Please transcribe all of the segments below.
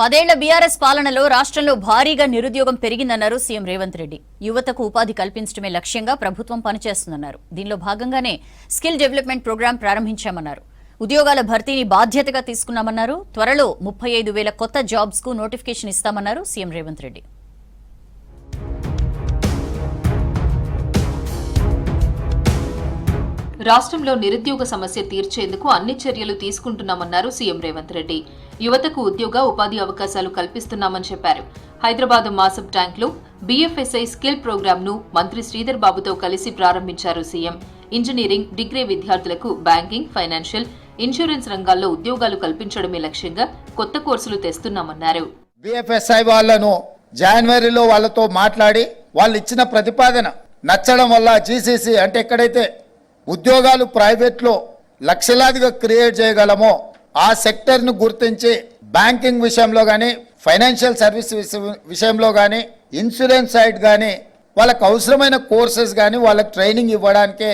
10 ఏళ్ల బీఆర్ఎస్ పాలనలో రాష్ట్రంలో భారీగా నిరుద్యోగం పెరిగిందన్నారు సీఎం రేవంత్ రెడ్డి. యువతకు ఉపాధి కల్పించడమే లక్ష్యంగా ప్రభుత్వం పనిచేస్తుందన్నారు. దీనిలో భాగంగానే స్కిల్ డెవలప్మెంట్ ప్రోగ్రాం ప్రారంభించామన్నారు. ఉద్యోగాల భర్తీని బాధ్యతగా తీసుకున్నామన్నారు. త్వరలో 35,000 కొత్త జాబ్స్ కు నోటిఫికేషన్ ఇస్తామన్నారు సీఎం రేవంత్ రెడ్డి. రాష్ట్రంలో నిరుద్యోగ సమస్య తీర్చేందుకు అన్ని చర్యలు తీసుకుంటున్నామన్నారు సీఎం రేవంత్ రెడ్డి. యువతకు ఉద్యోగ ఉపాధి అవకాశాలు కల్పిస్తున్నామని చెప్పారు. హైదరాబాద్ మాసబ్ ట్యాంక్లో బీఎఫ్ఎస్ఐ స్కిల్ ప్రోగ్రాంను మంత్రి శ్రీధర్ బాబుతో కలిసి ప్రారంభించారు సీఎం. ఇంజనీరింగ్, డిగ్రీ విద్యార్థులకు బ్యాంకింగ్, ఫైనాన్షియల్, ఇన్సూరెన్స్ రంగాల్లో ఉద్యోగాలు కల్పించడమే లక్ష్యంగా కొత్త కోర్సులు తెస్తున్నామన్నారు. బీఎఫ్ఎస్ఐ వాళ్లను జనవరిలో వాళ్ళతో మాట్లాడి వాళ్ళు ఇచ్చిన ప్రతిపాదన నచ్చడం వల్ల జీసీసీ అంటే ఎక్కడైతే ఉద్యోగాలు ప్రైవేట్లో లక్షలాదిగా క్రియేట్ చేయగలమో ఆ సెక్టర్ను గుర్తించి బ్యాంకింగ్ విషయంలో కానీ, ఫైనాన్షియల్ సర్వీస్ విషయంలో కానీ, ఇన్సూరెన్స్ సైడ్ కానీ వాళ్ళకు అవసరమైన కోర్సెస్ కానీ వాళ్ళకి ట్రైనింగ్ ఇవ్వడానికే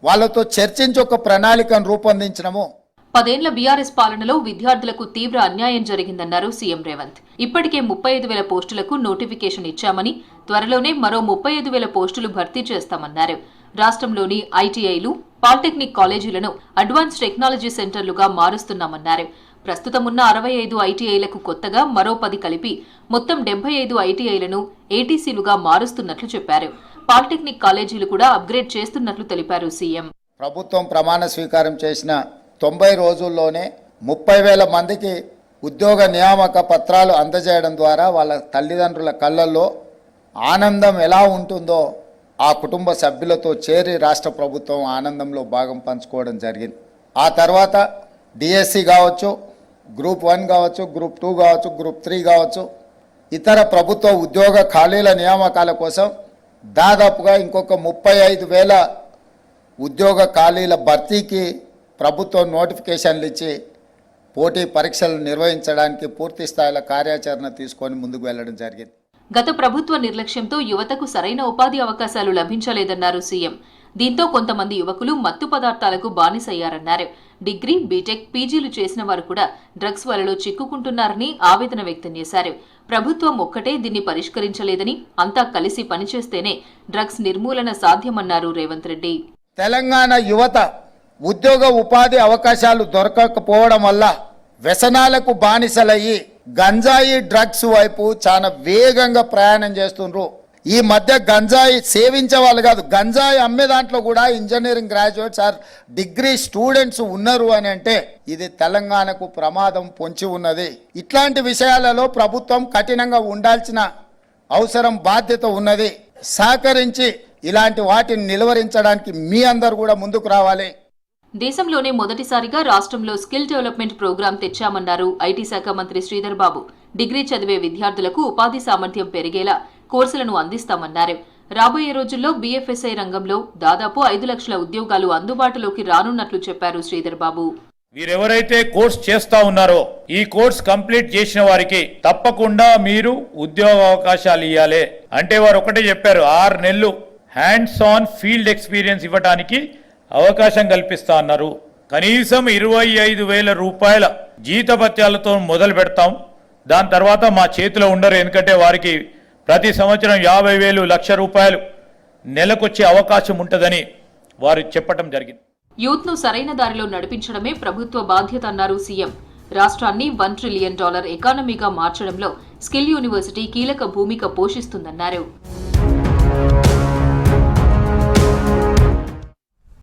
వాళ్ళతో చర్చించి ఒక ప్రణాళికను రూపొందించడము. 10 ఏళ్ల బీఆర్ఎస్ పాలనలో విద్యార్థులకు తీవ్ర అన్యాయం జరిగిందన్నారు సీఎం రేవంత్. ఇప్పటికే 35,000 పోస్టులకు నోటిఫికేషన్ ఇచ్చామని, త్వరలోనే మరో 35,000 పోస్టులు భర్తీ చేస్తామన్నారు. రాష్ట్రంలోని ఐటీఐలు, పాలిటెక్నిక్ కాలేజీలను అడ్వాన్స్ టెక్నాలజీ సెంటర్లుగా మారుస్తున్నామన్నారు. ప్రస్తుతం ఉన్న 65 ఐటీఐలకు కొత్తగా మరో 10 కలిపి మొత్తం 75 ఐటీఐలను ఏటీసీలుగా మారుస్తున్నట్లు చెప్పారు. పాలిటెక్నిక్ కాలేజీలు కూడా అప్గ్రేడ్ చేస్తున్నట్లు తెలిపారు సీఎం. ప్రభుత్వం ప్రమాణ స్వీకారం చేసిన 90 రోజుల్లోనే 30,000 మందికి ఉద్యోగ నియామక పత్రాలు అందజేయడం ద్వారా వాళ్ళ తల్లిదండ్రుల కళ్ళల్లో ఆనందం ఎలా ఉంటుందో ఆ కుటుంబ సభ్యులతో చేరి రాష్ట్ర ప్రభుత్వం ఆనందంలో భాగం పంచుకోవడం జరిగింది. ఆ తర్వాత డిఎస్సి కావచ్చు, గ్రూప్ 1 కావచ్చు, గ్రూప్ 2 కావచ్చు, గ్రూప్ 3 కావచ్చు, ఇతర ప్రభుత్వ ఉద్యోగ ఖాళీల నియామకాల కోసం దాదాపుగా ఇంకొక 35,000 ఉద్యోగ ఖాళీల భర్తీకి ప్రభుత్వం నోటిఫికేషన్లు ఇచ్చి పోటీ పరీక్షలు నిర్వహించడానికి పూర్తి స్థాయిలో కార్యాచరణ తీసుకొని ముందుకు వెళ్లడం జరిగింది. గత ప్రభుత్వ నిర్లక్ష్యంతో యువతకు సరైన ఉపాధి అవకాశాలు లభించలేదన్నారు సీఎం. దీంతో కొంతమంది యువకులు మత్తు పదార్థాలకు బానిసయ్యారన్నారు. డిగ్రీ, బీటెక్, పీజీలు చేసిన వారు కూడా డ్రగ్స్ వలలో చిక్కుకుంటున్నారని ఆవేదన వ్యక్తం చేశారు. ప్రభుత్వం ఒక్కటే దీన్ని పరిష్కరించలేదని, అంతా కలిసి పనిచేస్తేనే డ్రగ్స్ నిర్మూలన సాధ్యమన్నారు రేవంత్ రెడ్డి. తెలంగాణ యువత ఉద్యోగ ఉపాధి అవకాశాలు దొరకకపోవడం వల్ల వ్యసనాలకు బానిసలయ్యి గంజాయి, డ్రగ్స్ వైపు చాలా వేగంగా ప్రయాణం చేస్తుండ్రు. ఈ మధ్య గంజాయి సేవించే వాళ్ళు కాదు, గంజాయి అమ్మే దాంట్లో కూడా engineering graduates are degree students ఉన్నారు అని అంటే ఇది తెలంగాణకు ప్రమాదం పొంచి ఉన్నది. ఇట్లాంటి విషయాలలో ప్రభుత్వం కఠినంగా ఉండాల్సిన అవసరం, బాధ్యత ఉన్నది. సహకరించి ఇలాంటి వాటిని నిలువరించడానికి మీ అందరూ కూడా ముందుకు రావాలి. దేశంలోనే మొదటిసారిగా రాష్ట్రంలో స్కిల్ డెవలప్మెంట్ ప్రోగ్రాం తెచ్చామన్నారు ఐటీ శాఖ మంత్రి శ్రీధర్ బాబు. డిగ్రీ చదివే విద్యార్థులకు ఉపాధి సామర్థ్యం పెరిగేలా కోర్సులను అందిస్తామన్నారు. రాబోయే రోజుల్లో బీఎఫ్ఎస్ఐ రంగంలో దాదాపు 5 లక్షల ఉద్యోగాలు అందుబాటులోకి రానున్నట్లు చెప్పారు శ్రీధర్ బాబు. వీరెవరైతే కోర్స్ చేస్తా ఉన్నారో ఈ కోర్స్ కంప్లీట్ చేసిన వారికి తప్పకుండా మీరు ఉద్యోగ అవకాశాలు ఇవ్వాలి అంటే వారు ఒకటే చెప్పారు, 6 నెలలు హ్యాండ్స్ ఆన్ ఫీల్డ్ ఎక్స్పీరియన్స్ ఇవ్వడానికి అవకాశం కల్పిస్తా అన్నారు. కనీసం 25,000 రూపాయల జీతభత్యాలతో మొదలు పెడతాం. దాని తర్వాత మా చేతిలో ఉండరు, ఎందుకంటే వారికి ప్రతి సంవత్సరం 50,000, 1,00,000 రూపాయలు నెలకొచ్చే అవకాశం ఉంటుందని వారు చెప్పడం జరిగింది. యూత్ ను సరైన దారిలో నడిపించడమే ప్రభుత్వ బాధ్యత అన్నారు సీఎం. రాష్ట్రాన్ని $1 ట్రిలియన్ ఎకానమీగా మార్చడంలో స్కిల్ యూనివర్సిటీ కీలక భూమిక పోషిస్తుందన్నారు.